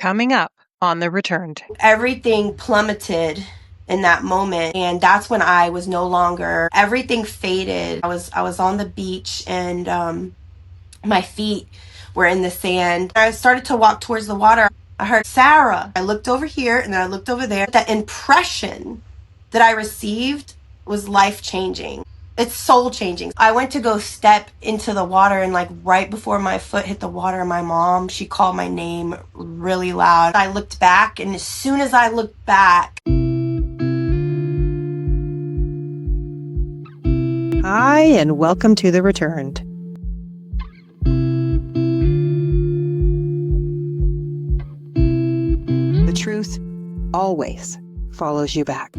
Coming up on The Returned. Everything plummeted in that moment, and that's when I was no longer, everything faded. I was on the beach, and my feet were in the sand. I started to walk towards the water. I heard Sarah. I looked over here and then I looked over there. That impression that I received was life changing. It's soul changing. I went to go step into the water, and like right before my foot hit the water, my mom, she called my name really loud. I looked back, and as soon as I looked back, Hi, and welcome to The Returned. The truth always follows you back.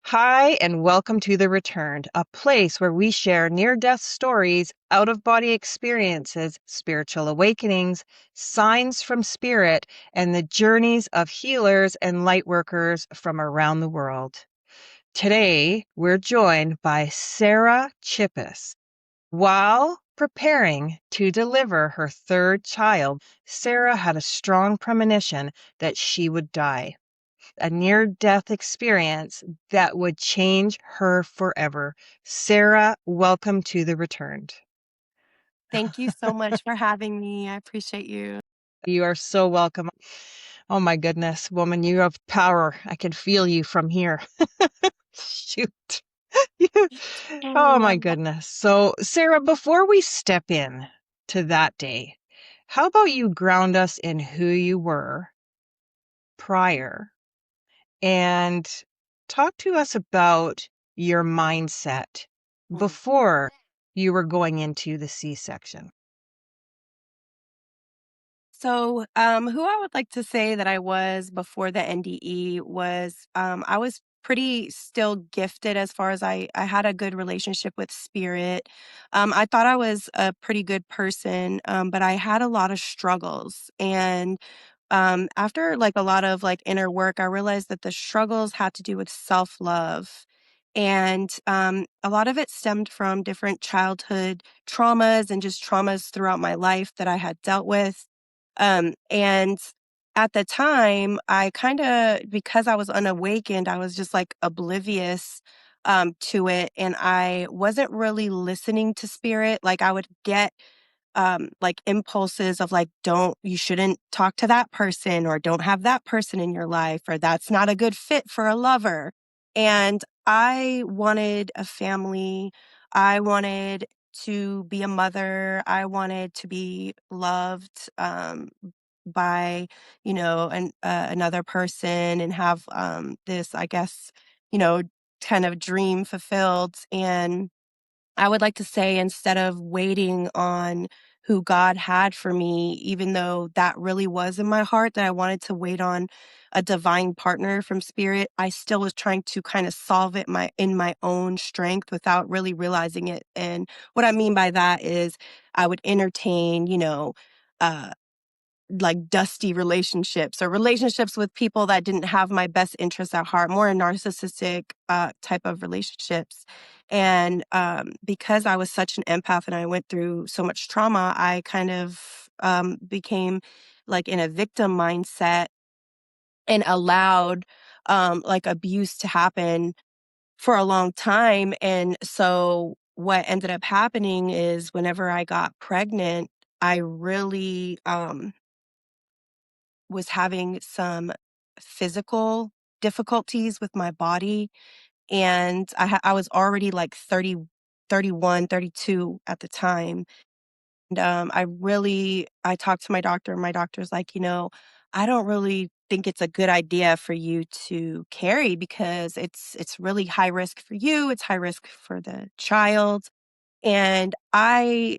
Hi, and welcome to The Returned, a place where we share near-death stories, out-of-body experiences, spiritual awakenings, signs from spirit, and the journeys of healers and lightworkers from around the world. Today, we're joined by Sarah Chippis. While preparing to deliver her third child, Sarah had a strong premonition that she would die. A near-death experience that would change her forever. Sarah, welcome to The Returned. thank you so much for having me. I appreciate you. You are so welcome. Oh my goodness, woman, you have power. I can feel you from here. Shoot. Oh my goodness. So, Sarah, before we step in to that day, how about you ground us in who you were prior and talk to us about your mindset before you were going into the C-section? So, who I would like to say that I was before the NDE was, I was pretty still gifted as far as I had a good relationship with spirit. I thought I was a pretty good person, but I had a lot of struggles. And after like a lot of like inner work, I realized that the struggles had to do with self love. And a lot of it stemmed from different childhood traumas and just traumas throughout my life that I had dealt with. And at the time, I kind of, because I was unawakened, I was just like oblivious to it. And I wasn't really listening to spirit. Like I would get like impulses of like, you shouldn't talk to that person, or don't have that person in your life, or that's not a good fit for a lover. And I wanted a family. I wanted to be a mother. I wanted to be loved by, another person, and have this, I guess, you know, kind of dream fulfilled. And I would like to say, instead of waiting on who God had for me, even though that really was in my heart that I wanted to wait on a divine partner from spirit, I still was trying to kind of solve it in my own strength without really realizing it. And what I mean by that is I would entertain, uh like dusty relationships, or relationships with people that didn't have my best interests at heart, more narcissistic type of relationships. And because I was such an empath and I went through so much trauma, I kind of became like in a victim mindset, and allowed like abuse to happen for a long time. And so what ended up happening is, whenever I got pregnant, I really was having some physical difficulties with my body. And I was already like 30, 31, 32 at the time. And I talked to my doctor, and my doctor's like, I don't really think it's a good idea for you to carry, because it's really high risk for you, it's high risk for the child. And I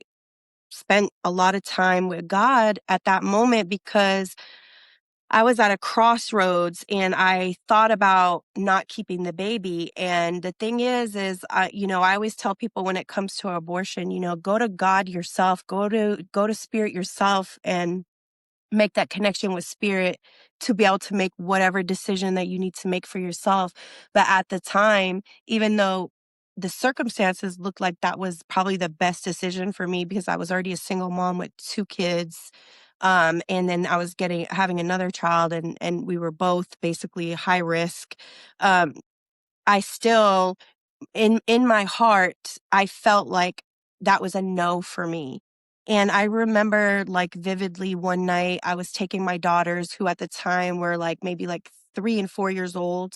spent a lot of time with God at that moment, because I was at a crossroads, and I thought about not keeping the baby. And the thing is I always tell people, when it comes to abortion, go to God yourself, go to spirit yourself, and make that connection with spirit to be able to make whatever decision that you need to make for yourself. But at the time, even though the circumstances looked like that was probably the best decision for me because I was already a single mom with 2 kids. And then I was having another child, and we were both basically high risk. Um, I still in my heart, I felt like that was a no for me. And I remember, like, vividly one night, I was taking my daughters, who at the time were, like, maybe, like, 3 and 4 years old,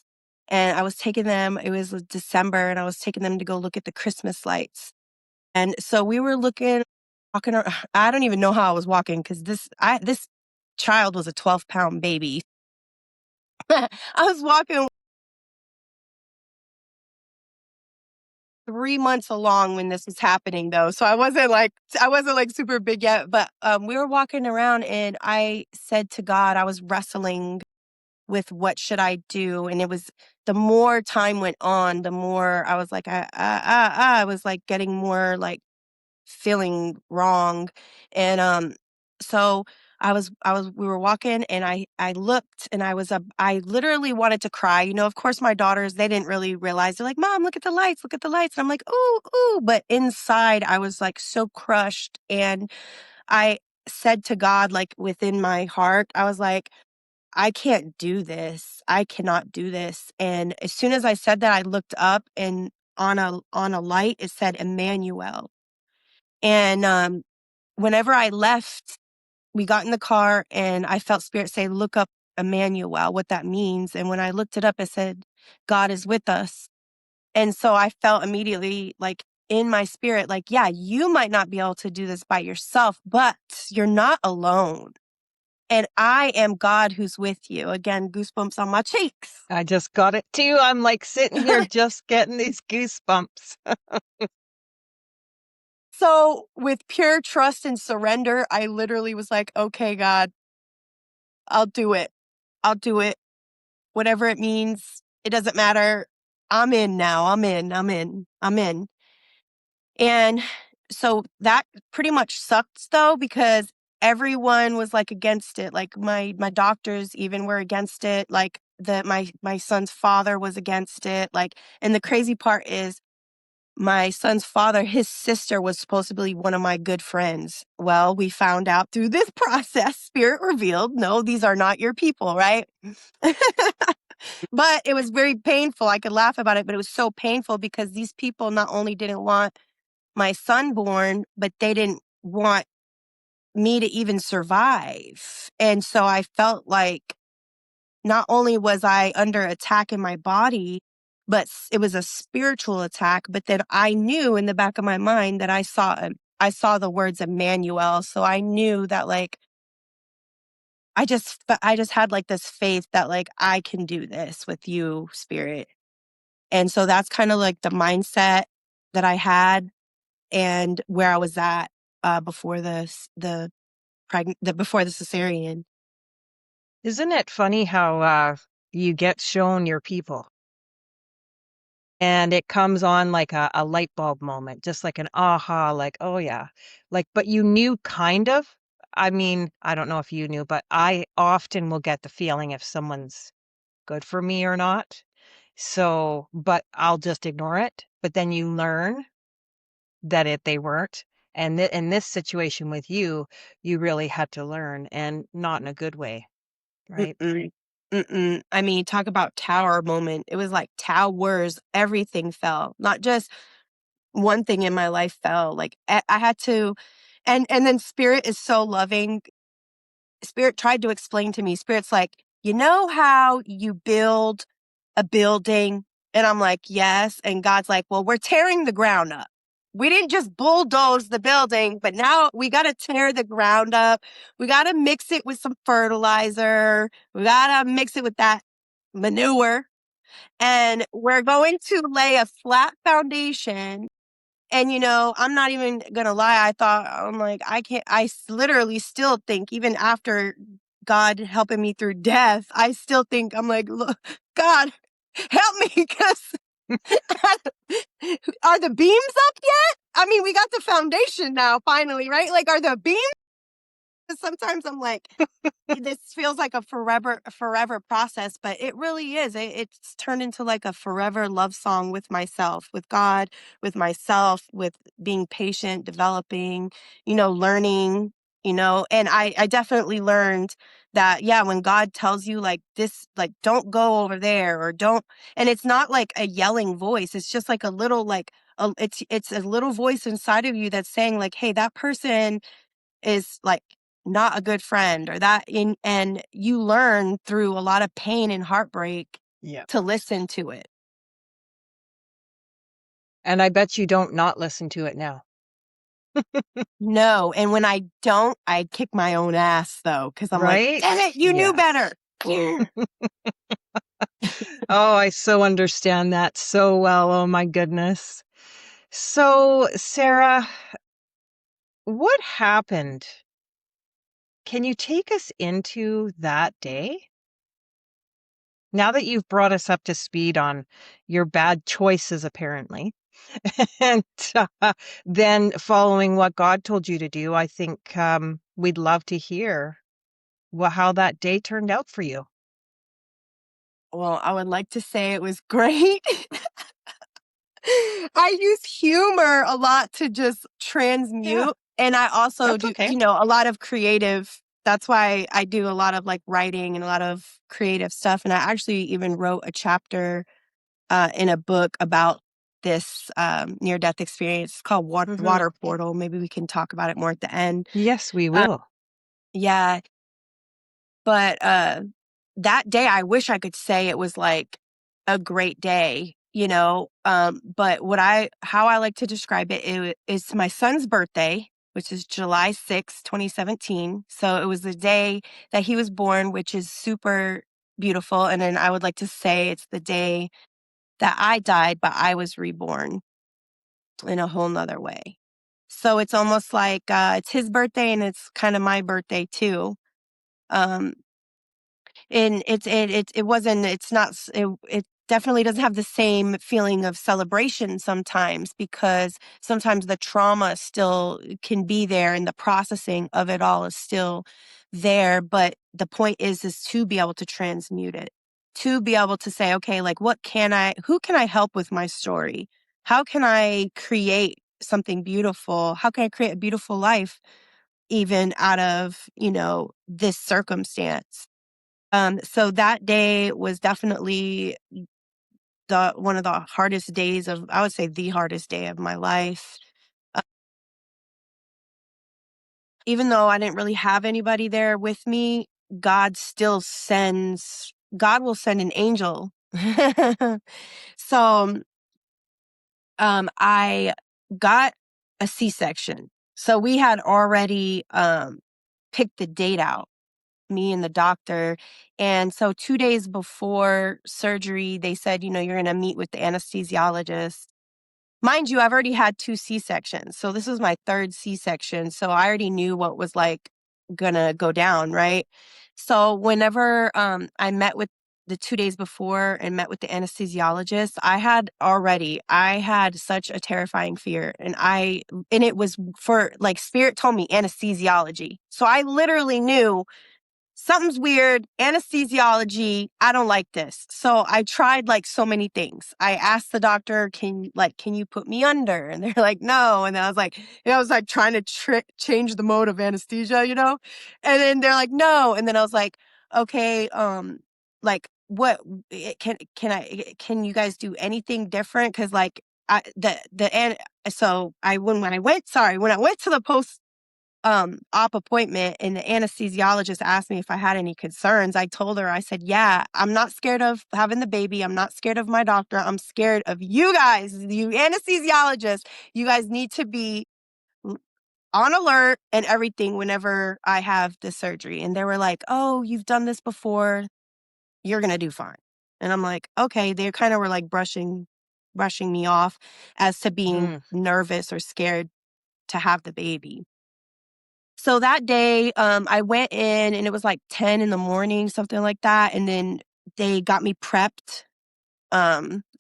and I was taking them it was December, and I was taking them to go look at the Christmas lights. And so we were walking ar I don't even know how I was walking because this child was a 12-pound baby. I was walking 3 months along when this was happening though, so I wasn't, like, super big yet, but, we were walking around and I said to God I was wrestling with what should I do, and it was the more time went on, the more I was like, I was, like, getting more, like, feeling wrong, and, so we were walking and I looked and I literally wanted to cry. Of course, my daughters, they didn't really realize. They're like, "Mom, look at the lights." And I'm like, "Ooh, ooh," but inside I was, like, so crushed, and I said to God, like, within my heart, I was like, "I can't do this. I cannot do this." And as soon as I said that, I looked up and on a light, it said Emmanuel. And, whenever I left, we got in the car and I felt Spirit say, "Look up Emmanuel," what that means. And when I looked it up, it said, "God is with us." And so I felt immediately, like, in my spirit, like, yeah, you might not be able to do this by yourself, but you're not alone. And I am God who's with you. Again, goosebumps on my cheeks. I just got it too. I'm like sitting here just getting these goosebumps. So, with pure trust and surrender, I literally was like, "Okay, God, I'll do it. I'll do it. Whatever it means, it doesn't matter. I'm in now. I'm in. I'm in. I'm in." And so that pretty much sucked though, because everyone was like against it. Like my doctors even were against it. Like my son's father was against it. Like, and the crazy part is my son's father, his sister was supposed to be one of my good friends. Well, we found out through this process, Spirit revealed, no, these are not your people, right? But it was very painful. I could laugh about it, but it was so painful because these people not only didn't want my son born, but they didn't want me to even survive. And so I felt like not only was I under attack in my body, but it was a spiritual attack. But then I knew in the back of my mind that I saw the words Emmanuel. So I knew that, like, I just had like this faith that, like, I can do this with you, Spirit. And so that's kind of like the mindset that I had and where I was at before before the cesarean. Isn't it funny how you get shown your people and it comes on like a light bulb moment, just like an aha, like, oh yeah. Like, but you knew kind of. I mean, I don't know if you knew, but I often will get the feeling if someone's good for me or not. So, but I'll just ignore it. But then you learn that they weren't. And in this situation with you, you really had to learn, and not in a good way, right? Mm-mm. Mm-mm. I mean, talk about tower moment. It was like towers. Everything fell. Not just one thing in my life fell. Like I had to, and then Spirit is so loving. Spirit tried to explain to me. Spirit's like, you know how you build a building? And I'm like, yes. And God's like, well, we're tearing the ground up. We didn't just bulldoze the building, but now we got to tear the ground up. We got to mix it with some fertilizer. We got to mix it with that manure. And we're going to lay a flat foundation. And, I'm not even gonna lie, I'm like, I can't literally still think even after God helping me through death, I still think, I'm like, "Look, God, help me, 'cause are the beams up yet? I mean, we got the foundation now finally, right? Like, are the beams?" Sometimes I'm like, this feels like a forever process, but it really is. It's turned into like a forever love song with myself, with God, with myself, with being patient, developing, learning, and I definitely learned that, yeah, when God tells you like this, like, don't go over there or don't, and it's not like a yelling voice. It's just like a little, like, it's a little voice inside of you that's saying like, hey, that person is like not a good friend, or that in, and you learn through a lot of pain and heartbreak Yeah. to listen to it. And I bet you don't not listen to it now. No, and when I don't, I kick my own ass though, because I'm like, Right? damn it, you knew better. Yes. Oh, I so understand that so well. Oh my goodness. So, Sarah, what happened? Can you take us into that day? Now that you've brought us up to speed on your bad choices, apparently, and then following what God told you to do, I think we'd love to hear how that day turned out for you. Well, I would like to say it was great. I use humor a lot to just Yeah, transmute. And I also that's do, okay. a lot of creative. That's why I do a lot of like writing and a lot of creative stuff. And I actually even wrote a chapter in a book about this near death experience. It's called Hmm. Water Portal. Maybe we can talk about it more at the end. Yes, we Uh, will. yeah. But that day, I wish I could say it was like a great day, but how I like to describe it, is my son's birthday, which is July 6th, 2017. So it was the day that he was born, which is super beautiful. And then I would like to say it's the day that I died, but I was reborn in a whole nother way. So it's almost like it's his birthday and it's kind of my birthday too. Um, and it wasn't it's not s it definitely doesn't have the same feeling of celebration sometimes, because sometimes the trauma still can be there and the processing of it all is still there, but the point is to be able to transmute it, to be able to say, "Okay, like, who can I help with my story? How can I create something beautiful? How can I create a beautiful life even out of, this circumstance?" So that day was definitely the one of the hardest days of I would say the hardest day of my life. Uh, Even though I didn't really have anybody there with me, God will send an angel. So, I got a C-section. So we had already picked the date out, me and the doctor. And so 2 days before surgery, they said, "You're gonna meet with the anesthesiologist." Mind you, I've already had 2 C-sections, so this was my 3rd C-section, so I already knew what was, like, gonna go down, right? So whenever, I met with the 2 days before and met with the anesthesiologist, I had such a terrifying fear, and it was for like, spirit told me anesthesiology. So I literally knew something's weird, anesthesiology, I don't like this. So I tried like so many things. I asked the doctor, can you put me under? And they're like, no. And then I was like trying to change the mode of anesthesia, And then they're like, no. And then I was like, okay, like what can you guys do anything different? Cause like and so when I went to the post op appointment and the anesthesiologist asked me if I had any concerns, I told her, I said, "Yeah, I'm not scared of having the baby. I'm not scared of my doctor. I'm scared of you guys, you anesthesiologists. You guys need to be l- on alert and everything whenever I have the surgery." And they were like, "Oh, you've done this before. You're going to do fine." And I'm like, "Okay." They kind of were like brushing me off as to being Hmm. nervous or scared to have the baby. So that day, I went in and it was like 10 in the morning, something like that. And then they got me prepped.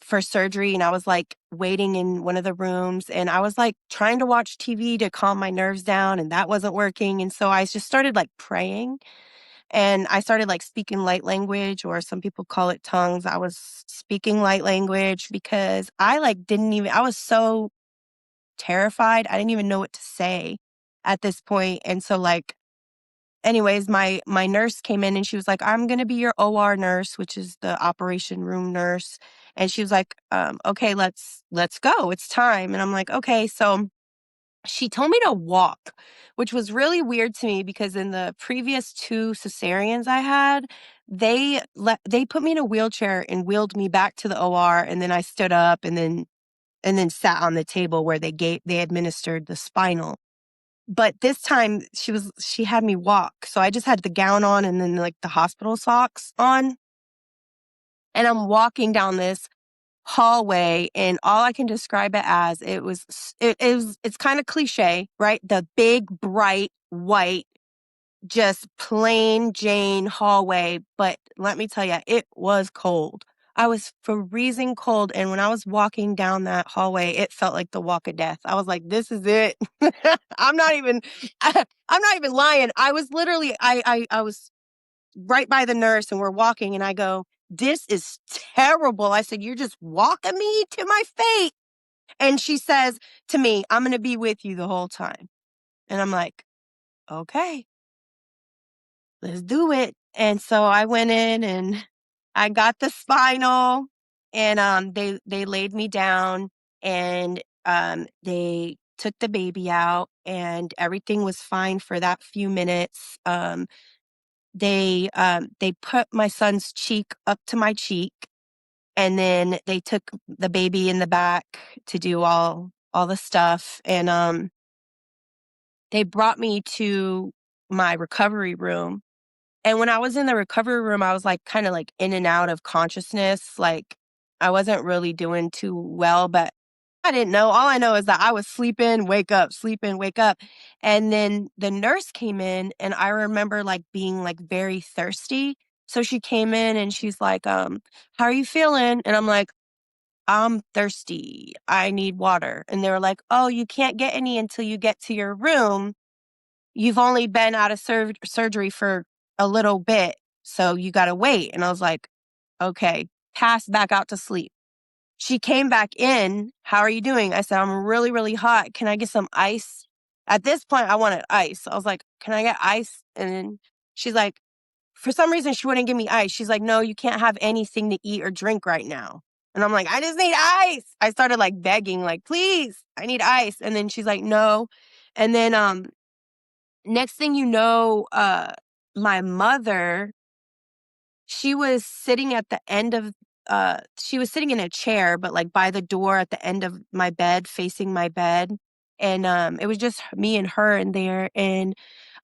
for surgery, and I was, like, waiting in one of the rooms, and I was, like, trying to watch TV to calm my nerves down, and that wasn't working, and so I just started, like, praying, and I started, like, speaking light language, or some people call it tongues. I was speaking light language because I, like, didn't even I was so terrified, I didn't even know what to say at this point, and so, like, anyways, my nurse came in and she was like, "I'm gonna be your OR nurse," which is the operation room nurse, and she was like, "Okay, let's go. It's time." And I'm like, "Okay." So she told me to walk, which was really weird to me because in the previous 2 cesareans I had, they put me in a wheelchair and wheeled me back to the OR, and then I stood up and then sat on the table where they administered the spinal. But this time she had me walk, so I just had the gown on and then, like, the hospital socks on, and I'm walking down this hallway, and all I can describe it as it's kinda cliche, right? The big, bright, white, just plain Jane hallway, but let me tell you, it was cold. I was freezing cold, and when I was walking down that hallway, it felt like the walk of death. I was like, "This is it." I'm not even I'm not even lying. I was literally I was right by the nurse, and we're walking, and I go, "This is terrible." I said, "You're just walking me to my fate." And she says to me, "I'm gonna be with you the whole time." And I'm like, "Okay. Let's do it." And so I went in and I got the spinal, and they laid me down, and they took the baby out, and everything was fine for that few minutes. They put my son's cheek up to my cheek, and then they took the baby in the back to do all the stuff, and they brought me to my recovery room. And when I was in the recovery room, I was, like, kinda, like, in and out of consciousness, like, I wasn't really doing too well, but I didn't know. All I know is that I was sleeping, wake up, and then the nurse came in, and I remember, like, being, like, very thirsty. So she came in and she's like, "How are you feeling?" And I'm like, "I'm thirsty. I need water." And they were like, "Oh, you can't get any until you get to your room. You've only been out of surgery for a little bit, so you gotta wait." And I was like, "Okay." Passed back out to sleep. She came back in, "How are you doing?" I said, "I'm really, really hot. Can I get some ice?" At this point, I wanted ice. I was like, "Can I get ice?" And then she's like, for some reason, she wouldn't give me ice. She's like, "No, you can't have anything to eat or drink right now." And I'm like, "I just need ice." I started, like, begging, like, "Please, I need ice." And then she's like, "No." And then, next thing you know, my mother, she was sitting at the end of she was sitting in a chair, but, like, by the door at the end of my bed, facing my bed, and, it was just me and her in there, and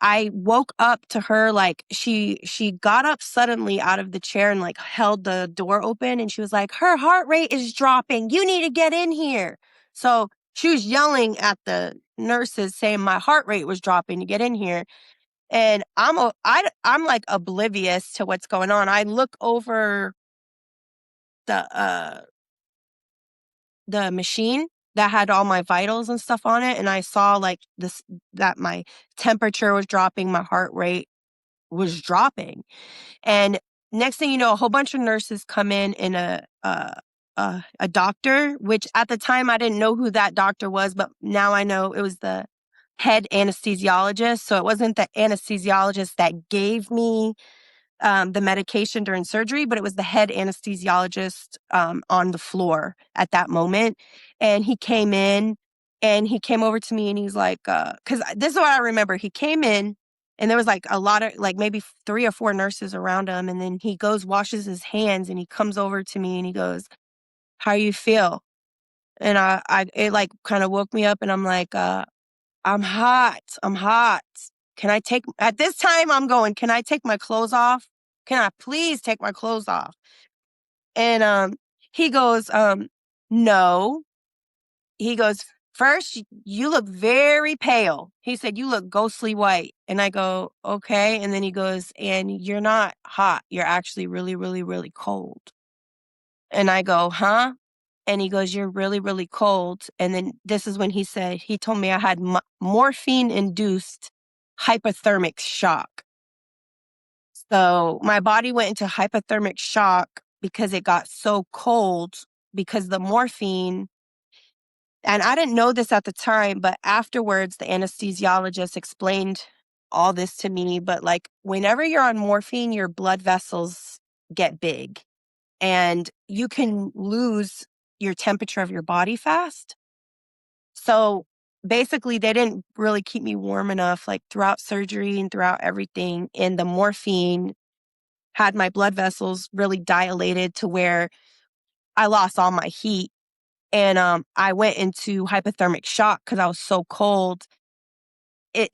I woke up to her, like, she got up suddenly out of the chair and, like, held the door open, and she was like, "Her heart rate is dropping. You need to get in here." So, she was yelling at the nurses saying my heart rate was dropping to get in here, and I'm, like, oblivious to what's going on. I look over the the machine that had all my vitals and stuff on it, and I saw, like, this that my temperature was dropping, my heart rate was dropping, and next thing you know, a whole bunch of nurses come in and a doctor, which at the time I didn't know who that doctor was, but now I know it was the head anesthesiologist. So it wasn't the anesthesiologist that gave me the medication during surgery, but it was the head anesthesiologist on the floor at that moment. And he came in and he came over to me and he's like, because this is what I remember. He came in and there was like a lot of, like maybe 3 or 4 nurses around him. And then he goes, washes his hands, and he comes over to me and he goes, "How you feel?" And it like kind of woke me up, and I'm like, "I'm hot. I'm hot. Can I take," at this time I'm going, "Can I take my clothes off? Can I please take my clothes off?" And he goes, "No." He goes, "First, you look very pale." He said, "You look ghostly white." And I go, "Okay." And then he goes, "And you're not hot. You're actually really, really, really cold." And I go, "Huh?" And he goes, "You're really, really cold." And then this is when he told me I had morphine-induced hypothermic shock. So my body went into hypothermic shock because it got so cold because the morphine, and I didn't know this at the time, but afterwards the anesthesiologist explained all this to me. But like whenever you're on morphine, your blood vessels get big and you can lose your temperature of your body fast. So basically, they didn't really keep me warm enough, like throughout surgery and throughout everything. And the morphine had my blood vessels really dilated to where I lost all my heat. And I went into hypothermic shock because I was so cold.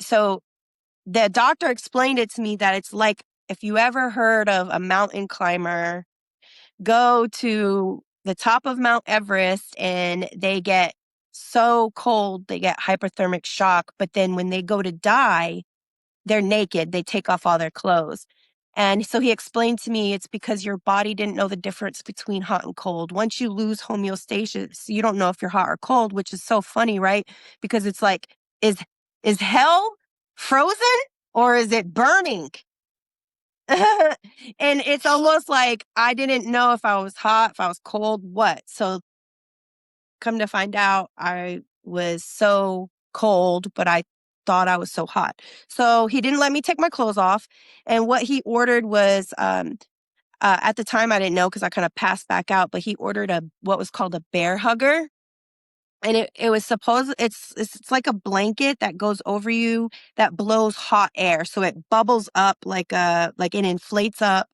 So the doctor explained it to me that it's like if you ever heard of a mountain climber go to the top of Mount Everest and they get so cold, they get hypothermic shock. But then when they go to die, they're naked, they take off all their clothes. And so he explained to me it's because your body didn't know the difference between hot and cold. Once you lose homeostasis, you don't know if you're hot or cold, which is so funny, right? Because it's like, is is hell frozen or is it burning? And it's almost like I didn't know if I was hot, if I was cold, what. So come to find out, I was so cold, but I thought I was so hot. So he didn't let me take my clothes off. And what he ordered was, at the time I didn't know because I kind of passed back out, but he ordered what was called a bear hugger. And it was supposed it's like a blanket that goes over you that blows hot air. So it bubbles up like it inflates up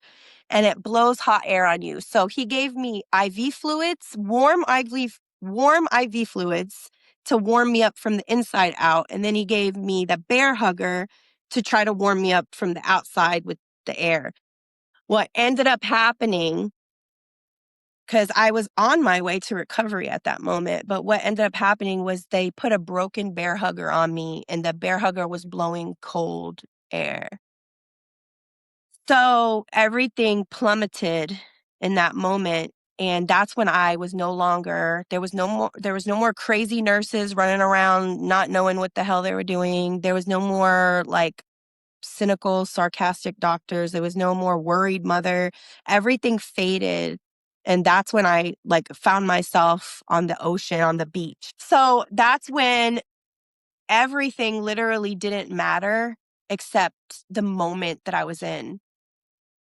and it blows hot air on you. So he gave me IV fluids, warm IV fluids to warm me up from the inside out. And then he gave me the bear hugger to try to warm me up from the outside with the air. What ended up happening, because I was on my way to recovery at that moment. But what ended up happening was they put a broken bear hugger on me, and the bear hugger was blowing cold air. So everything plummeted in that moment. And that's when I was no longer, there was no more crazy nurses running around not knowing what the hell they were doing. There was no more like cynical, sarcastic doctors. There was no more worried mother. Everything faded. And that's when I like found myself on the ocean, on the beach. So that's when everything literally didn't matter except the moment that I was in.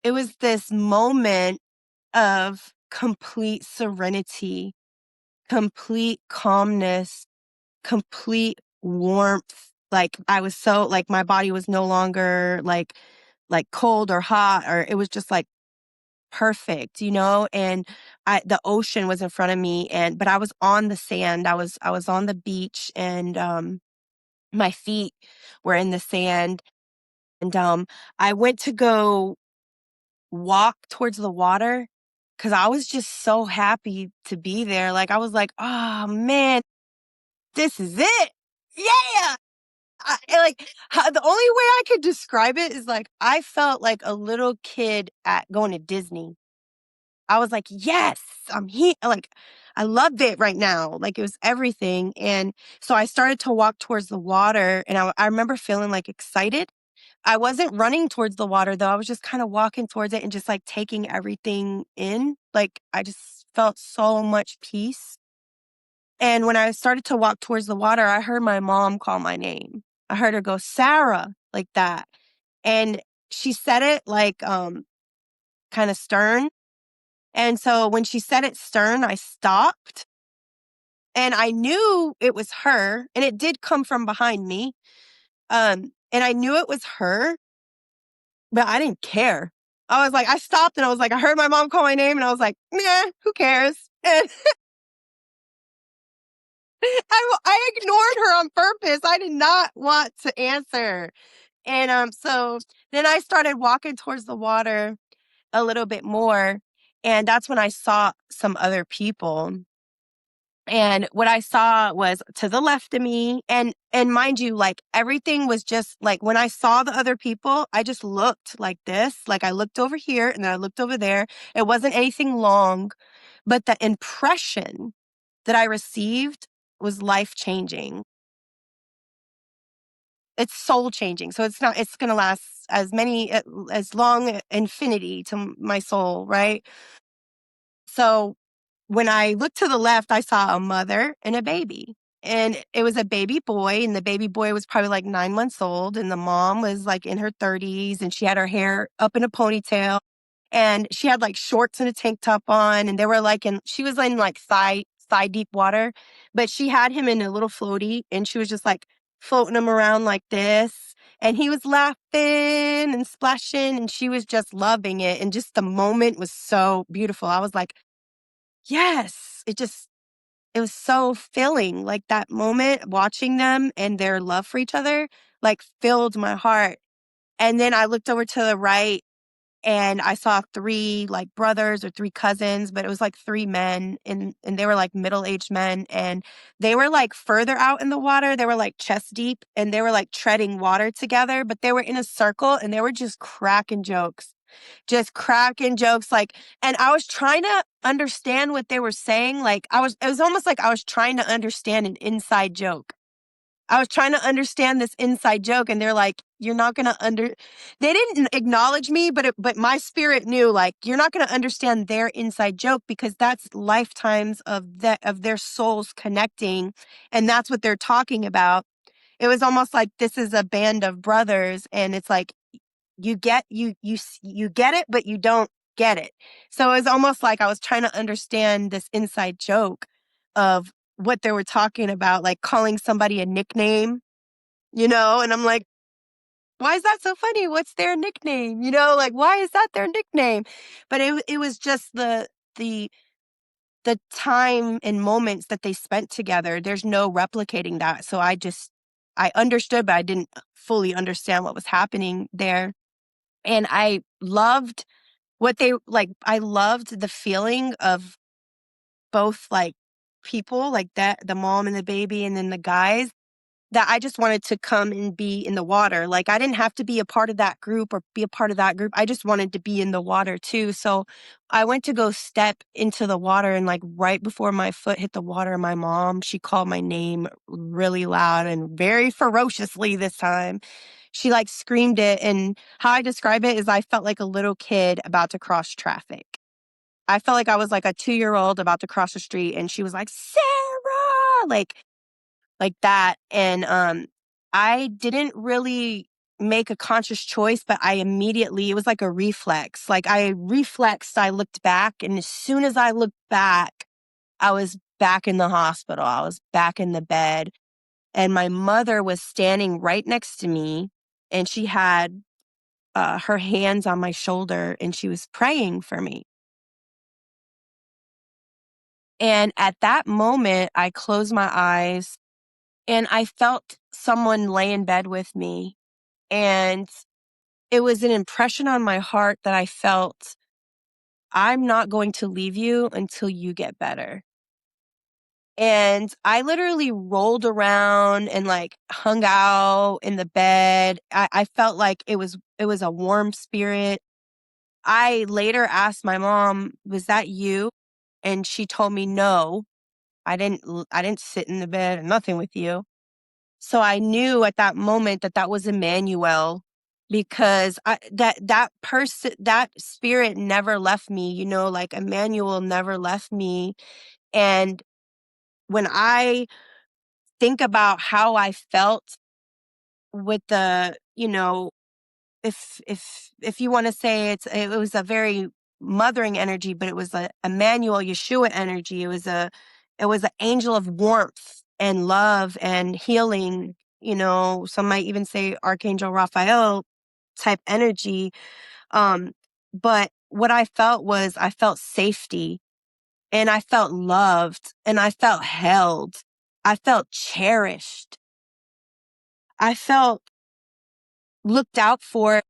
It was this moment of complete serenity, complete calmness, complete warmth. Like I was so like my body was no longer like cold or hot, or it was just like perfect, and the ocean was in front of me, but I was on the sand. I was on the beach, and my feet were in the sand, and I went to go walk towards the water because I was just so happy to be there. Like I was like, "Oh man, this is it. Yeah." The only way I could describe it is like I felt like a little kid at going to Disney. I was like, "Yes, I'm here." Like I loved it right now. Like it was everything. And so I started to walk towards the water, and I remember feeling like excited. I wasn't running towards the water though. I was just kind of walking towards it and just like taking everything in. Like I just felt so much peace. And when I started to walk towards the water, I heard my mom call my name. I heard her go, "Sarah," like that. And she said it like kind of stern. And so when she said it stern, I stopped and I knew it was her, and it did come from behind me. And I knew it was her, but I didn't care. I was like, I stopped and I was like, I heard my mom call my name and I was like, nah, who cares? And I ignored her on purpose. I did not want to answer. And so then I started walking towards the water a little bit more. And that's when I saw some other people. And what I saw was to the left of me. And mind you, like everything was just like when I saw the other people, I just looked like this. Like I looked over here and then I looked over there. It wasn't anything long, but the impression that I received was life changing. It's soul changing. So it's not, it's going to last as long infinity to my soul, right? So when I looked to the left, I saw a mother and a baby. And it was a baby boy, and the baby boy was probably like 9 months old. And the mom was like in her 30s, and she had her hair up in a ponytail. And she had like shorts and a tank top on. And they were like she was in like thigh deep water, but she had him in a little floaty, and she was just like floating him around like this. And he was laughing and splashing, and she was just loving it. And just the moment was so beautiful. I was like, yes, it was so filling. Like that moment watching them and their love for each other, like filled my heart. And then I looked over to the right and I saw three like brothers or three cousins, but it was like three men and they were like middle-aged men and they were like further out in the water. They were like chest deep and they were like treading water together, but they were in a circle and they were just cracking jokes like, and I was trying to understand what they were saying. Like it was almost like I was trying to understand an inside joke. I was trying to understand this inside joke and they're like, you're not going to they didn't acknowledge me, but my spirit knew like, you're not going to understand their inside joke because that's lifetimes of their souls connecting. And that's what they're talking about. It was almost like this is a band of brothers and it's like, you get it, but you don't get it. So it was almost like I was trying to understand this inside joke of what they were talking about, like calling somebody a nickname, and I'm like, why is that so funny? What's their nickname? Like why is that their nickname? But it was just the the time and moments that they spent together. There's no replicating that. So I understood, but I didn't fully understand what was happening there. And I loved the feeling of both like people like that, the mom and the baby, and then the guys that I just wanted to come and be in the water. Like I didn't have to be a part of that group or be a part of that group. I just wanted to be in the water too. So I went to go step into the water and like right before my foot hit the water, my mom, she called my name really loud and very ferociously this time. She like screamed it. And how I describe it is I felt like a little kid about to cross traffic. I felt like I was like a 2-year-old about to cross the street and she was like, Sarah, like that. And I didn't really make a conscious choice, but it was like a reflex. Like I reflexed, I looked back, and as soon as I looked back, I was back in the hospital. I was back in the bed, and my mother was standing right next to me, and she had her hands on my shoulder, and she was praying for me. And at that moment, I closed my eyes and I felt someone lay in bed with me. And it was an impression on my heart that I felt, I'm not going to leave you until you get better. And I literally rolled around and like hung out in the bed. I felt like it was a warm spirit. I later asked my mom, was that you? And she told me, no, I didn't sit in the bed or nothing with you. So I knew at that moment that that was Emmanuel because that person, that spirit never left me, like Emmanuel never left me. And when I think about how I felt with if you want to say it was a very mothering energy, but it was a Emmanuel Yeshua energy. It was an angel of warmth and love and healing. Some might even say Archangel Raphael type energy. But what I felt safety and I felt loved and I felt held. I felt cherished. I felt looked out for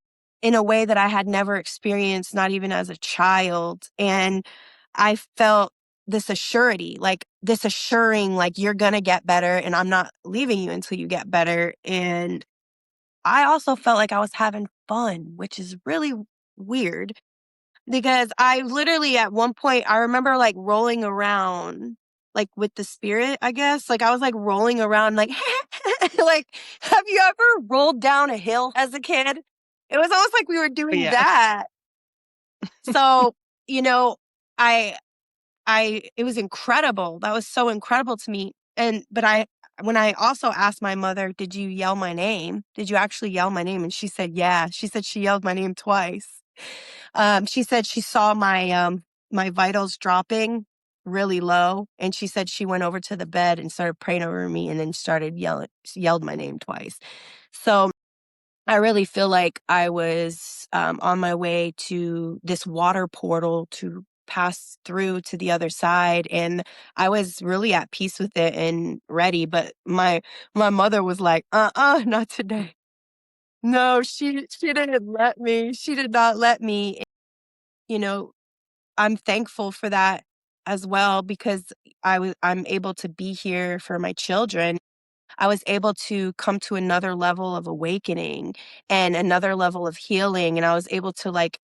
in a way that I had never experienced, not even as a child. And I felt this assurity, like this assuring, like you're going to get better and I'm not leaving you until you get better. And I also felt like I was having fun, which is really weird because I literally at one point, I remember like rolling around like with the spirit, I guess. Like I was like rolling around like like have you ever rolled down a hill as a kid? It was almost like we were doing Yes. that. So, you know, I it was incredible. That was so incredible to me. But when I also asked my mother, "Did you yell my name? Did you actually yell my name?" And she said, "Yeah." She said she yelled my name twice. She said she saw my vitals dropping really low, and she said she went over to the bed and started praying over me, and then yelled my name twice. So I really feel like I was on my way to this water portal to pass through to the other side, and I was really at peace with it and ready. But my mother was like, not today." No, she didn't let me. She did not let me. You know, I'm thankful for that as well because I'm able to be here for my children. I was able to come to another level of awakening and another level of healing, and I was able to like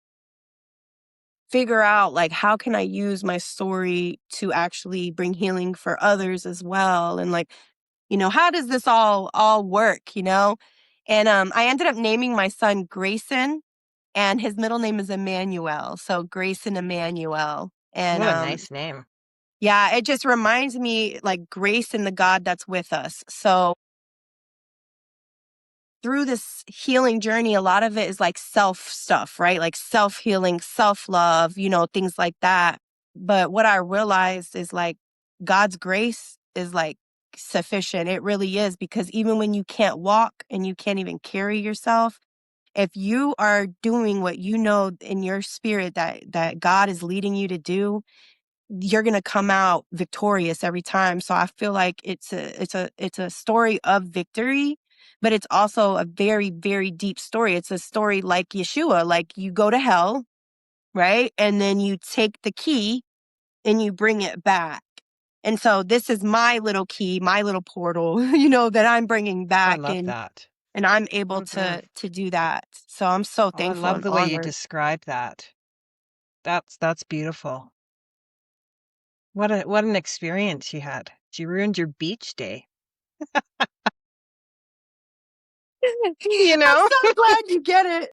figure out like how can I use my story to actually bring healing for others as well, and like, how does this all work, And I ended up naming my son Grayson, and his middle name is Emmanuel. So Grayson Emmanuel. And What a nice name. yeah, it just reminds me like grace in the God that's with us. So through this healing journey, a lot of it is like self stuff, right? Like self healing, self love, things like that. But what I realized is like God's grace is like sufficient. It really is, because even when you can't walk and you can't even carry yourself, if you are doing what you know in your spirit that God is leading you to do, you're going to come out victorious every time. So I feel like it's a story of victory, but it's also a very, very deep story. It's a story like Yeshua, like you go to hell, right? And then you take the key and you bring it back. And so this is my little key, my little portal, that I'm bringing I back, love that. and I'm able Hmm. to do that. So I'm so Oh, I thankful love and the way you honored. describe that. That's beautiful. What an experience you had. You ruined your beach day. You I'm know? so glad you get it.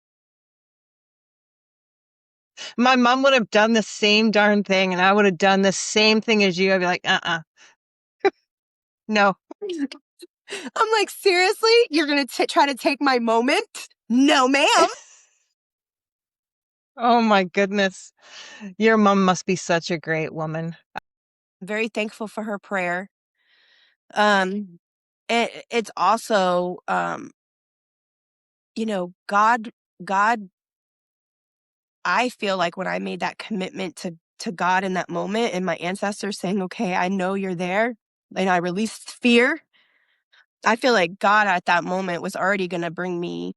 My mom would have done the same darn thing, and I would have done the same thing as you. I'd be like, no. I'm like, seriously? You're going to try to take my moment? No, ma'am. Oh my goodness. Your mom must be such a great woman. Very thankful for her prayer. Um, it's also, God, I feel like when I made that commitment to God in that moment and my ancestors saying, okay, I know you're there, and I released fear, I feel like God at that moment was already going to bring me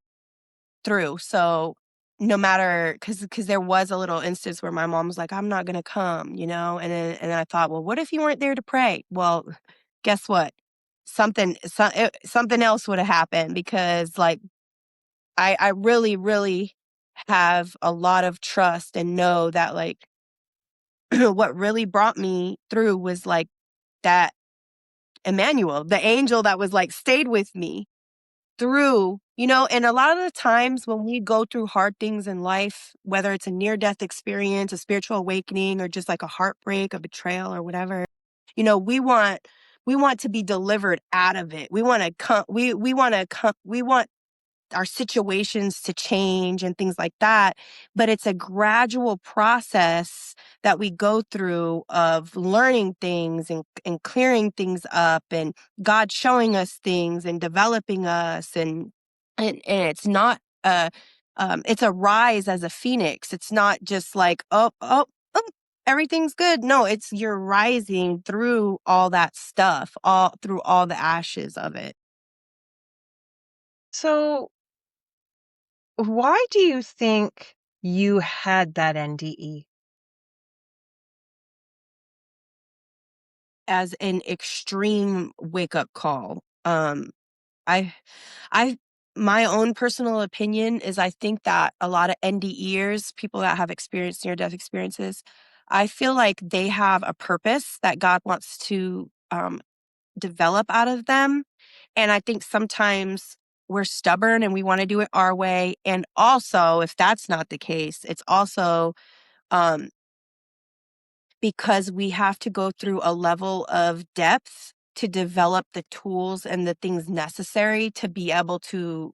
through. So no matter, because there was a little instance where my mom was like, "I'm not gonna come," and I thought, well, what if you weren't there to pray? Well, guess what? Something else would have happened, because like I really, really have a lot of trust and know that like what really brought me through was like that Emmanuel, the angel that was like stayed with me through, and a lot of the times when we go through hard things in life, whether it's a near death experience, a spiritual awakening, or just like a heartbreak, a betrayal, or whatever, we want to be delivered out of it. We want to come, we want our situations to change and things like that. But it's a gradual process that we go through of learning things and clearing things up, and God showing us things and developing us. And it's not it's a rise as a phoenix. It's not just like, oh, everything's good. No, it's you're rising through all that stuff, all through all the ashes of it. So, why do you think you had that NDE? As an extreme wake-up call. I I my own personal opinion is I think that a lot of NDEers, people that have experienced near-death experiences, I feel like they have a purpose that God wants to develop out of them. And I think sometimes we're stubborn and we want to do it our way. And also, if that's not the case, it's also um, because we have to go through a level of depth to develop the tools and the things necessary to be able to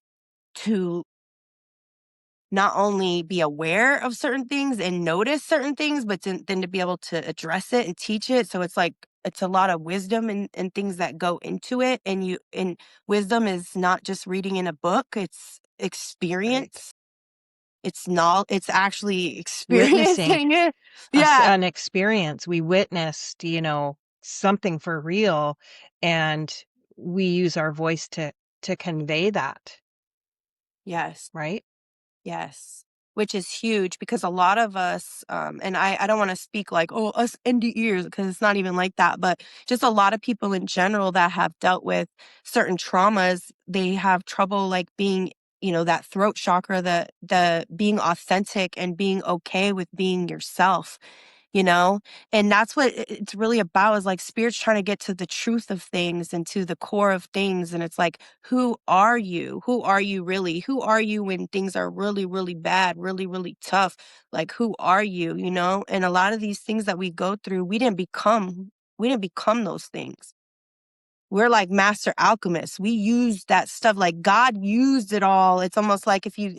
not only be aware of certain things and notice certain things, but then to be able to address it and teach it. So it's like it's a lot of wisdom and things that go into it. And wisdom is not just reading in a book, it's Right. experience. It's actually Witnessing experiencing it. Yeah. an experience. We witnessed, something for real, and we use our voice to convey that, Yes. right? Yes, which is huge because a lot of us, and I don't want to speak like, oh, us NDEers, because it's not even like that, but just a lot of people in general that have dealt with certain traumas, they have trouble like being, that throat chakra, the being authentic and being okay with being yourself, you know? And that's what it's really about is like spirit's trying to get to the truth of things and to the core of things. And it's like, who are you? Who are you really? Who are you when things are really, really bad, really, really tough? Like, who are you? And a lot of these things that we go through, we didn't become those things. We're like master alchemists. We use that stuff like God used it all. It's almost like if you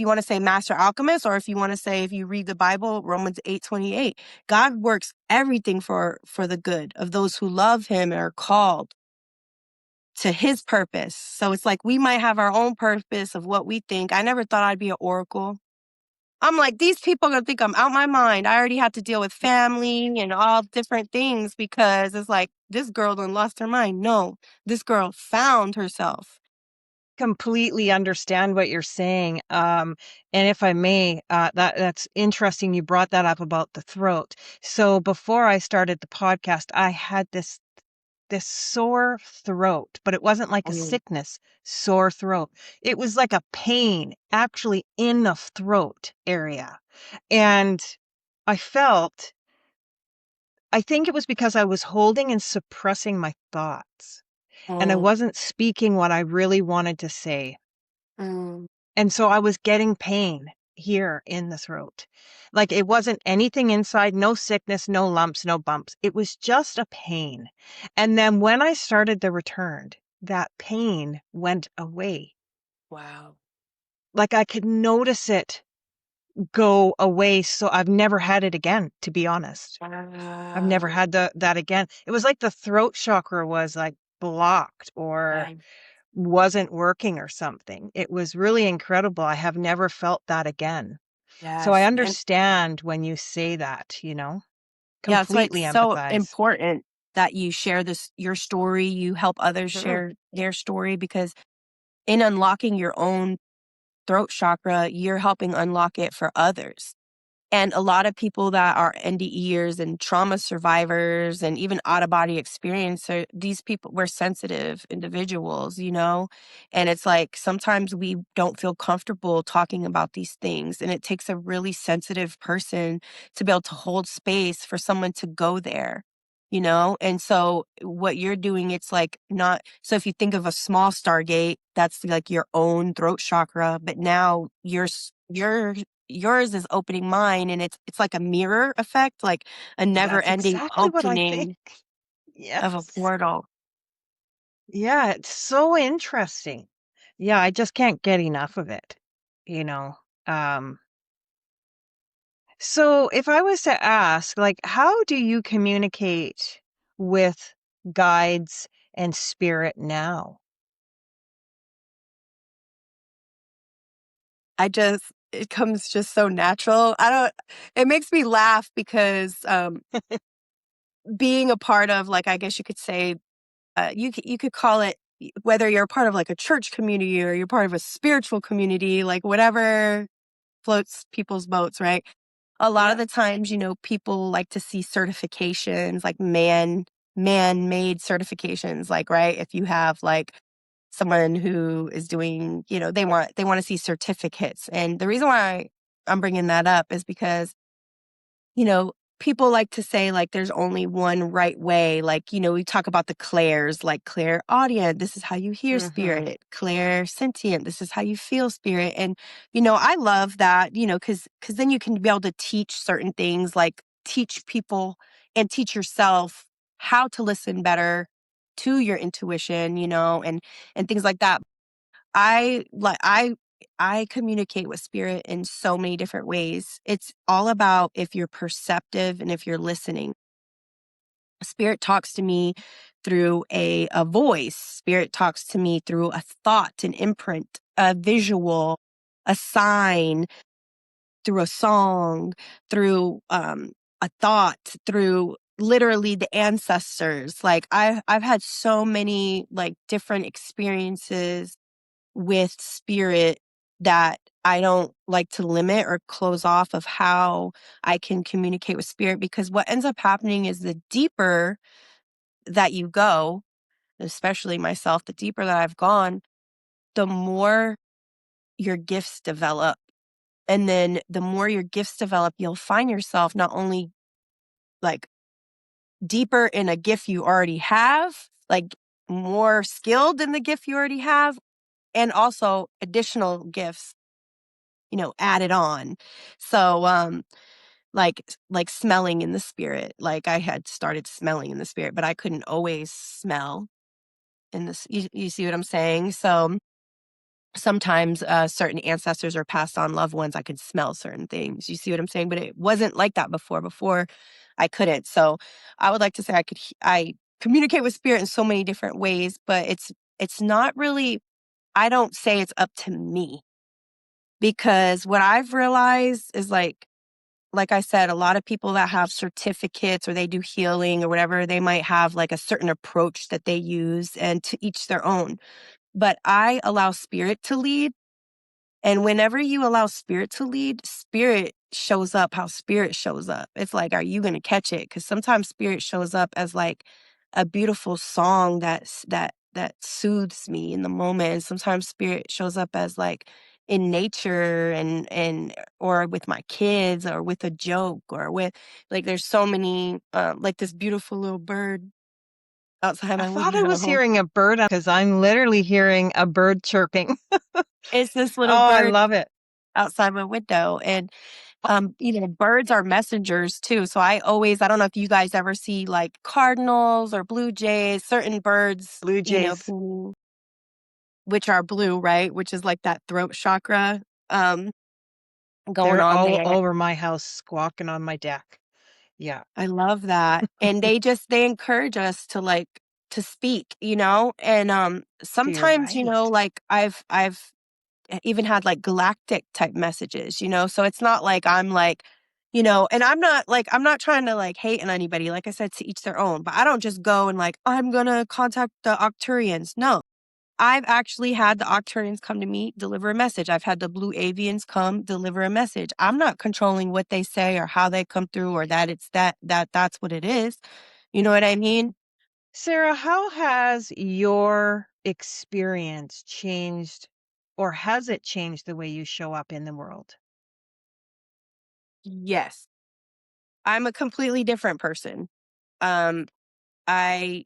want to say master alchemist, or if you want to say if you read the Bible, Romans 8:28, God works everything for the good of those who love him and are called to his purpose. So it's like we might have our own purpose of what we think. I never thought I'd be an oracle. I'm like, these people are gonna think I'm out my mind. I already have to deal with family and all different things because it's like, this girl done lost her mind. No, this girl found herself. Completely understand what you're saying. And if I may, that's interesting you brought that up about the throat. So before I started the podcast, I had this sore throat, but it wasn't like a Mm. sickness, sore throat. It was like a pain actually in the throat area. And I felt, I think it was because I was holding and suppressing my thoughts and I Mm, wasn't speaking what I really wanted to say. mm. And so I was getting pain here in the throat. Like it wasn't anything inside, no sickness, no lumps, no bumps. It was just a pain. And then when I started the return, that pain went away. Wow. Like I could notice it go away. So I've never had it again, to be honest. I've never Wow. had that again. It was like the throat chakra was like blocked or Right. wasn't working or something. It was really incredible. I have never felt that again. So I Yes. And understand when you say that, yeah, it's like completely so empathize. important that you share your story, you help others Sure. share their story because in unlocking your own throat chakra, you're helping unlock it for others. And a lot of people that are NDEers and trauma survivors and even out of body experiencer, these people, we're sensitive individuals. And it's like sometimes we don't feel comfortable talking about these things. And it takes a really sensitive person to be able to hold space for someone to go there. And so what you're doing, it's like not, so if you think of a small stargate, that's like your own throat chakra, but now yours is opening mine, and it's like a mirror effect, like a That's never-ending exactly what I think. opening of a Yes. portal. Yeah, it's so interesting. Yeah, I just can't get enough of it, you know. Um, so if I was to ask, like, how do you communicate with guides and spirit now? It comes just so natural. I don't It makes me laugh because, being a part of, like, I guess you could say, you could call it whether you're a part of, like, a church community or you're part of a spiritual community, like, whatever floats people's boats, right? A lot of Yeah. the times, people like to see certifications, like man-made certifications, like, right? If you have, like, someone who is doing, they want to see certificates. And the reason why I'm bringing that up is because, people like to say, like, there's only one right way. Like, we talk about the clairs, like clairaudient, this is how you hear Mhm. spirit, clairsentient, this is how you feel spirit. And, I love that, because then you can be able to teach certain things, like teach people and teach yourself how to listen better to your intuition, and things like that. I like I communicate with spirit in so many different ways. It's all about if you're perceptive and if you're listening. Spirit talks to me through a voice. Spirit talks to me through a thought, an imprint, a visual, a sign, through a song, through a thought, through literally the ancestors. Like I've had so many like different experiences with spirit that I don't like to limit or close off of how I can communicate with spirit, because what ends up happening is the deeper that you go, especially myself, the deeper that I've gone, the more your gifts develop. And then the more your gifts develop, you'll find yourself not only like deeper in a gift you already have, like more skilled in the gift you already have, and also additional gifts added on. So, like smelling in the spirit, like I had started smelling in the spirit, but I couldn't always smell in this. You see what I'm saying? So sometimes certain ancestors or passed on loved ones, I could smell certain things. You see what I'm saying? But it wasn't like that before. Before I couldn't. So I would like to say I communicate with spirit in so many different ways, but it's not really. I don't say it's up to me, because what I've realized is like I said, a lot of people that have certificates or they do healing or whatever, they might have like a certain approach that they use, and to each their own. But I allow spirit to lead. And whenever you allow spirit to lead, spirit shows up how spirit shows up. It's like, are you going to catch it? Because sometimes spirit shows up as like a beautiful song that soothes me in the moment. And sometimes spirit shows up as like in nature, and or with my kids, or with a joke, or with like there's so many like this beautiful little bird outside I my thought I was window. hearing a bird because I'm literally hearing a bird chirping. It's this little Oh, I bird love it. outside my window. And birds are messengers too. So I don't know if you guys ever see like cardinals or blue jays, certain birds, Blue jays, which are blue, right? Which is like that throat chakra um, going they're on all there. over my house squawking on my deck. Yeah, I love that. And they encourage us to like to speak, and you're sometimes, right. like I've even had like galactic type messages, so it's not like I'm like, and I'm not trying to like hate on anybody. Like I said, to each their own, but I don't just go and like, I'm going to contact the Octurians. No, I've actually had the Octurians come to me, deliver a message. I've had the blue avians come deliver a message. I'm not controlling what they say or how they come through, or that it's that's what it is. You know what I mean? Sarah, how has your experience changed, or has it changed the way you show up in the world? Yes. I'm a completely different person. Um, I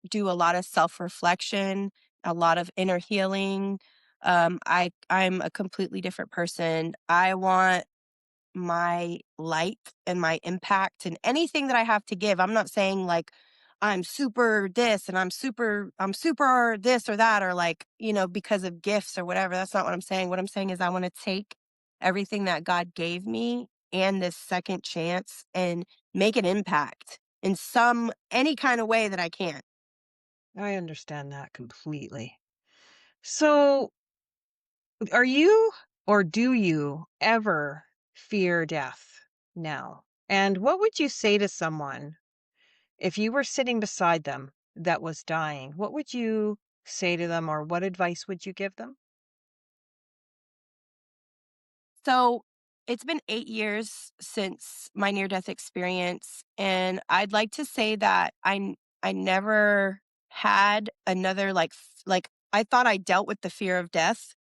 do a lot of self-reflection, a lot of inner healing. I'm a completely different person. I want my light and my impact and anything that I have to give. I'm not saying like I'm super this and I'm super this or that, or like, because of gifts or whatever. That's not what I'm saying. What I'm saying is I want to take everything that God gave me and this second chance and make an impact in any kind of way that I can. I understand that completely. So, are you or do you ever fear death now? And what would you say to someone if you were sitting beside them that was dying? What would you say to them, or what advice would you give them? So it's been 8 years since my near death experience. And I'd like to say that I never had another like I thought I dealt with the fear of death.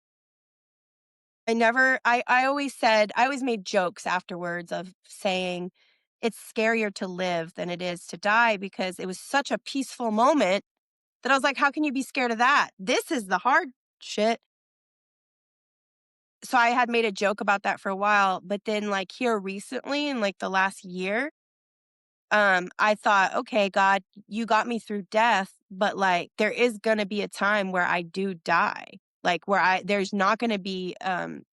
I never, I always said, I always made jokes afterwards of saying, it's scarier to live than it is to die because it was such a peaceful moment that I was like, how can you be scared of that? This is the hard shit. So I had made a joke about that for a while, but then like here recently in like the last year, I thought, okay, God, you got me through death, but like there is gonna be a time where I do die. Like where there's not gonna be I'm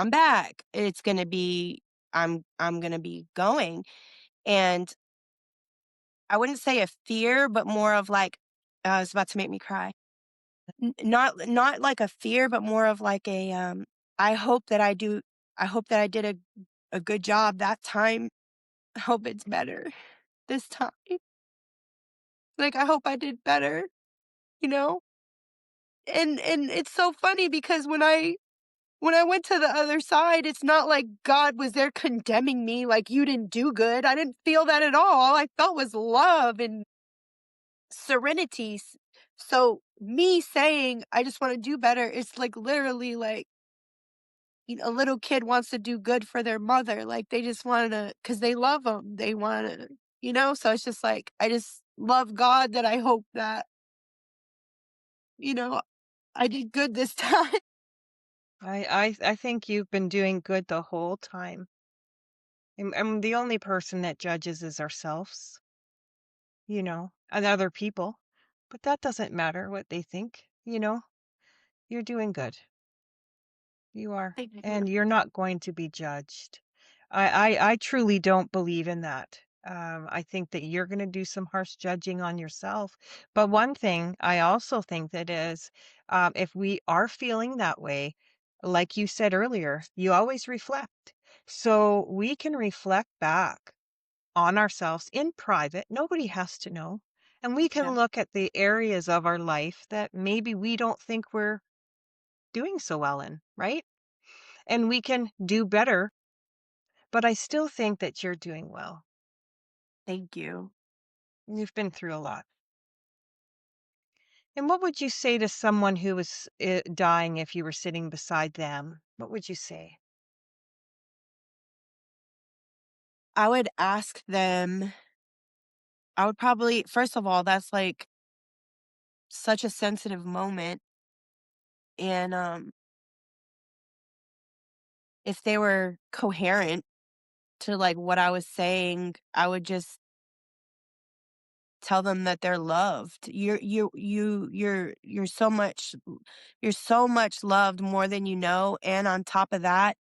back. It's gonna be I'm gonna be going. And I wouldn't say a fear, but more of like it's about to make me cry. Not like a fear, but more of like a I hope that I hope that I did a good job that time. I hope it's better this time. Like, I hope I did better, you know? And it's so funny because when I went to the other side, it's not like God was there condemning me like, "You didn't do good." I didn't feel that at all. All I felt was love and serenity. So, me saying, "I just wanna do better," it's like literally like, a little kid wants to do good for their mother, like, they just wanna, to, because they love them. They wanna, So it's just like, I just love God that I hope that, you know, I did good this time. I think you've been doing good the whole time. And the only person that judges is ourselves, and other people. But that doesn't matter what they think, You're doing good. You are. Thank you. And you're not going to be judged. I truly don't believe in that. I think that you're going to do some harsh judging on yourself. But one thing I also think that is, if we are feeling that way, like you said earlier, you always reflect. So we can reflect back on ourselves in private. Nobody has to know. And we can Yeah, look at the areas of our life that maybe we don't think we're doing so well in, right? And we can do better, but I still think that you're doing well. thank you. You've been through a lot. And what would you say to someone who was dying if you were sitting beside them? What would you say? I would ask them I would probably first of all, that's, like, such a sensitive moment, and, if they were coherent to, like, what I was saying, I would just tell them that they're loved. You're so much loved more than you know, and on top of that,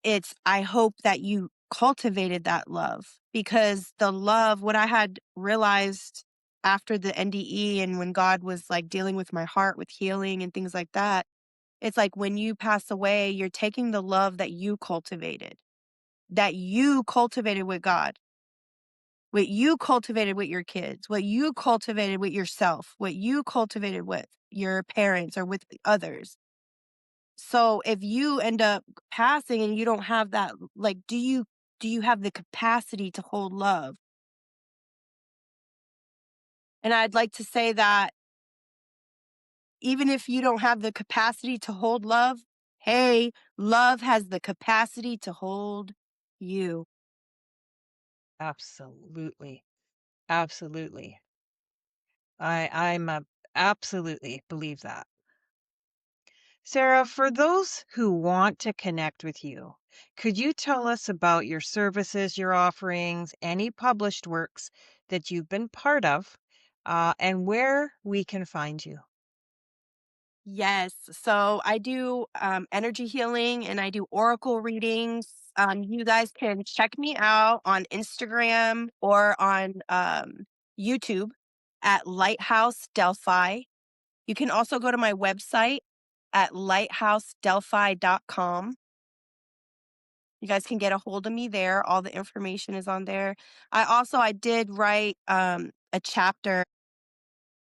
it's I hope that you cultivated that love because the love what I had realized after the NDE and when God was, like, dealing with my heart with healing and things like that, it's like when you pass away, you're taking the love that you cultivated with God, what you cultivated with your kids, what you cultivated with yourself, what you cultivated with your parents or with others. So if you end up passing and you don't have that, like, do you have the capacity to hold love? And I'd like to say that even if you don't have the capacity to hold love, hey, love has the capacity to hold you. Absolutely. Absolutely. I'm absolutely believe that. Sarah, for those who want to connect with you, could you tell us about your services, your offerings, any published works that you've been part of, and where we can find you? Yes. So I do energy healing and I do oracle readings. You guys can check me out on Instagram or on YouTube at Lighthouse Delphi. You can also go to my website at lighthousedelphi.com. You guys can get a hold of me there. All the information is on there. I did write a chapter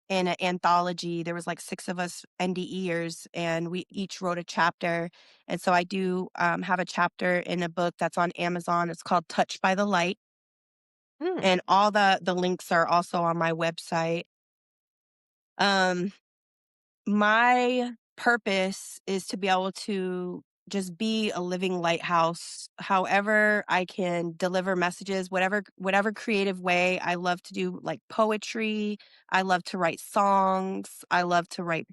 in an anthology. There was like 6 of us NDEers, and we each wrote a chapter, and so I do, have a chapter in a book that's on Amazon. It's called Touched by the Light, Hmm. and all the links are also on my website. Um, my purpose is to be able to just be a living lighthouse. However, I can deliver messages, whatever creative way. I love to do like poetry. I love to write songs. I love to write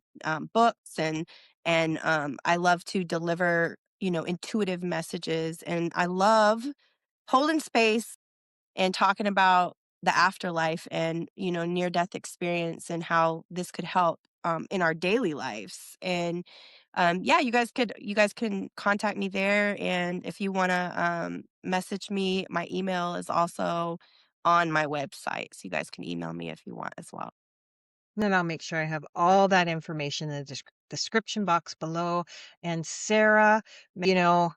books, and I love to deliver, intuitive messages. And I love holding space and talking about the afterlife and, near death experience and how this could help in our daily lives. And yeah, you guys can contact me there. And if you want to message me, my email is also on my website. So you guys can email me if you want as well. Then I'll make sure I have all that information in the description box below. And Sarah, you know,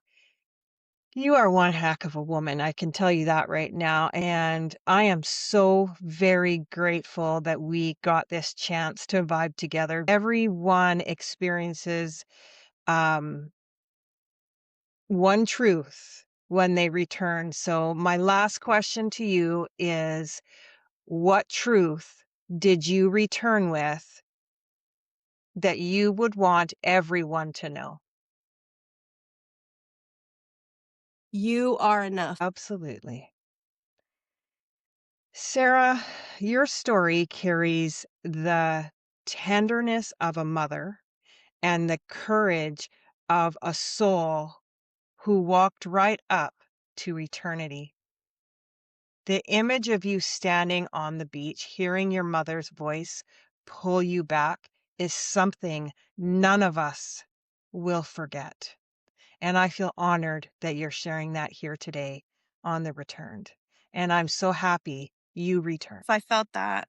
you are one heck of a woman. I can tell you that right now. And I am so very grateful that we got this chance to vibe together. Everyone experiences um, one truth when they return. So, my last question to you is, what truth did you return with that you would want everyone to know? You are enough. Absolutely. Sarah, your story carries the tenderness of a mother and the courage of a soul who walked right up to eternity. The image of you standing on the beach, hearing your mother's voice pull you back, is something none of us will forget. And I feel honored that you're sharing that here today on The Returned. And I'm so happy you returned. If I felt that,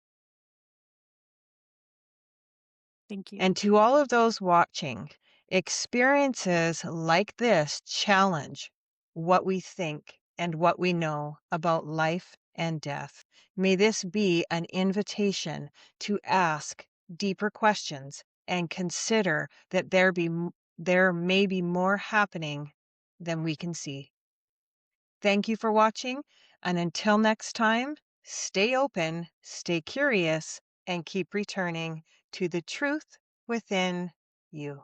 thank you. And to all of those watching, experiences like this challenge what we think and what we know about life and death. May this be an invitation to ask deeper questions and consider that there may be more happening than we can see. Thank you for watching, and until next time, stay open, stay curious, and keep returning to the truth within you.